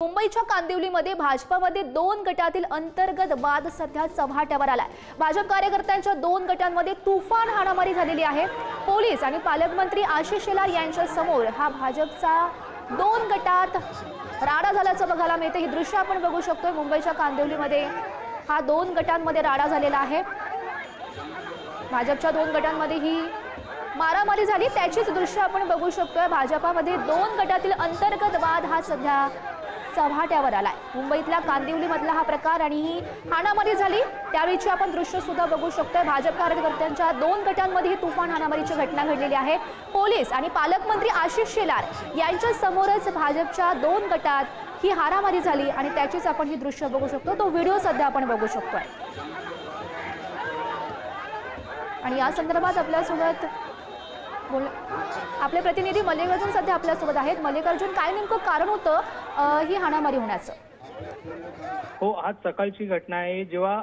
मुंबईच्या कांदिवलीमध्ये भाजपमध्ये दोन गटातील अंतर्गत वाद सध्या चव्हाट्यावर आलाय। भाजप कार्यकर्त्यांच्या दोन गटांमध्ये तुफान हाणामारी झालेली आहे। पोलीस आणि पालकमंत्री आशिष शेलार यांच्या समोर हा भाजपचा दोन गटात राडा झाल्याचं बघायला मिळते। ही दृश्य आपण बघू शकतोय। मुंबईच्या कांदिवलीमध्ये हा दोन गटांमध्ये राडा झालेला आहे। भाजपच्या दोन गटांमध्ये ही मारामारी झाली, त्याचीच दृश्य आपण बघू शकतोय। भाजपामध्ये दोन गटातील अंतर्गत वाद हा सध्या चव्हाट्यावर आलाय। मुंबईतल्या कांदिवलीमधला हा प्रकार आणि ही हाणामारी झाली त्यावेळीची आपण दृश्य सुद्धा बघू शकतोय। भाजप कार्यकर्त्यांच्या दोन गटांमध्ये ही तुफान हाणामारीची घटना घडलेली आहे। पोलीस आणि पालकमंत्री आशिष शेलार यांच्या समोरच भाजपच्या दोन गटात ही हाणामारी झाली आणि त्याचीच आपण ही दृश्य बघू शकतो। तो व्हिडिओ सध्या आपण बघू शकतोय आणि या संदर्भात आपल्यासोबत आपले प्रतिनिधी मल्लिकार्जुन सध्या आपल्यासोबत आहेत। मल्लिकार्जुन, काय नेमकं कारण होतं ही हाणामारी होण्याचं? हो, आज सकाळची घटना आहे। जेव्हा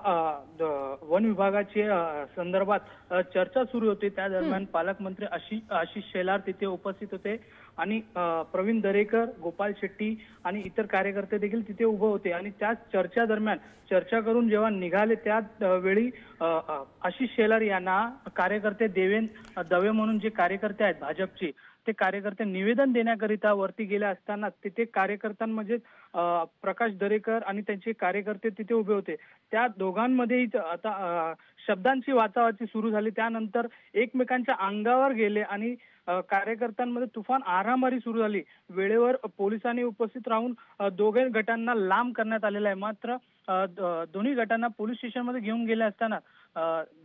वन विभागाच्या संदर्भात चर्चा सुरू होती त्या दरम्यान पालकमंत्री आशिष शेलार तिथे उपस्थित होते आणि प्रवीण दरेकर, गोपाल शेट्टी आणि इतर कार्यकर्ते देखील तिथे उभे होते आणि त्याच चर्चा दरम्यान चर्चा करून जेव्हा निघाले त्याच वेळी आशिष शेलार यांना कार्यकर्ते दवे म्हणून जे कार्यकर्ते आहेत भाजपचे ते कार्यकर्ते निवेदन देण्याकरिता वरती गेले असताना तिथे कार्यकर्त्यांमध्ये प्रकाश दरेकर आणि त्यांचे कार्यकर्ते तिथे उभे होते। त्या दोघांमध्ये आता शब्दांची वाचावाची सुरू झाली। त्यानंतर एकमेकांच्या अंगावर गेले आणि कार्यकर्त्यांमध्ये तुफान आरामारी सुरू झाली। वेळेवर पोलिसांनी उपस्थित राहून दोघे गटांना लांब करण्यात आलेला आहे। मात्र दोन्ही गटांना पोलीस स्टेशनमध्ये घेऊन गेले असताना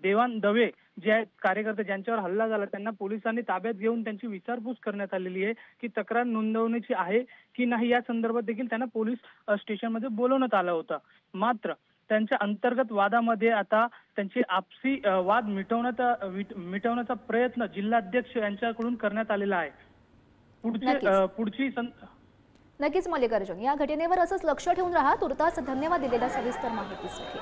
देवान दवे जे आहेत कार्यकर्ते ज्यांच्यावर हल्ला झाला त्यांना पोलिसांनी ताब्यात घेऊन त्यांची विचारपूस करण्यात आलेली आहे की तक्रार नोंदवण्याची आहे की नाही या संदर्भात देखील त्यांना पोलीस स्टेशनमध्ये बोलवण्यात आलं होतं। मात्र त्यांच्या अंतर्गत वादामध्ये आता त्यांचे आपसी वाद मिटवण्याचा प्रयत्न जिल्हाध्यक्ष यांच्याकडून करण्यात आलेला आहे। पुढची नक्कीच मल्लिकार्जुन, या घटनेवर असंच लक्ष ठेवून राहा। तुर्तास धन्यवाद दिलेल्या सविस्तर माहितीसाठी।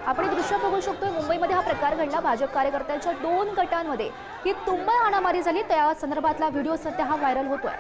आपण दृश्य बघू शकतो, मुंबईमध्ये हा प्रकार घडला। भाजप कार्यकर्त्यांच्या दोन गटांमध्ये ही तुंबळ हाणामारी झाली। त्या संदर्भातला व्हिडिओ सध्या हा व्हायरल होतोय।